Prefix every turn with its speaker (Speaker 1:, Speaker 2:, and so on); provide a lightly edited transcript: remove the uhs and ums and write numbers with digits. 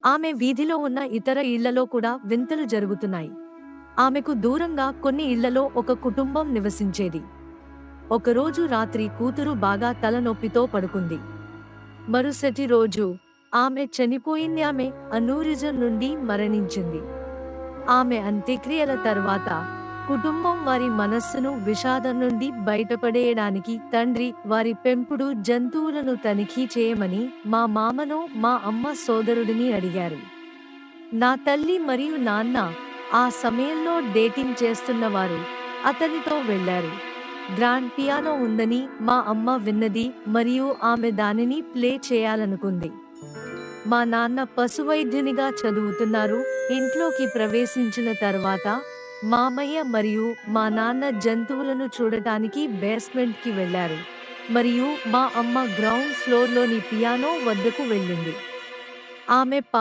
Speaker 1: ఆమె వీధిలో ఉన్న ఇతర ఇళ్లలో కూడా వింతలు జరుగుతున్నాయి. ఆమెకు దూరంగా కొన్ని ఇళ్లలో ఒక కుటుంబం నివసించేది. ఒకరోజు రాత్రి కూతురు బాగా తలనొప్పితో పడుకుంది. మరుసటి రోజు ఆమె చనిపోయింది. ఆమె అనూరిజం నుండి మరణించింది. ఆమె అంత్యక్రియల తర్వాత కుటుంబం వారి మనస్సును విషాదం నుండి బయటపడేయడానికి తండ్రి వారి పెంపుడు జంతువులను తనిఖీ చేయమని మా మామను మా అమ్మ సోదరుడిని అడిగారు. నా తల్లి మరియు నాన్న ఆ సమయంలో డేటింగ్ చేస్తున్నవారు అతనితో వెళ్లారు. గ్రాండ్ పియానో ఉందని మా అమ్మ విన్నది మరియు ఆమె దానిని ప్లే చేయాలనుకుంది. మా నాన్న పశువైద్యునిగా చదువుతున్నారు. ఇంట్లోకి ప్రవేశించిన తర్వాత మామయ్య మరియు మా నాన్న జంతువులను చూడటానికి బేస్మెంట్కి వెళ్లారు మరియు మా అమ్మ గ్రౌండ్ ఫ్లోర్లోని పియానో వద్దకు వెళ్ళింది. ఆమె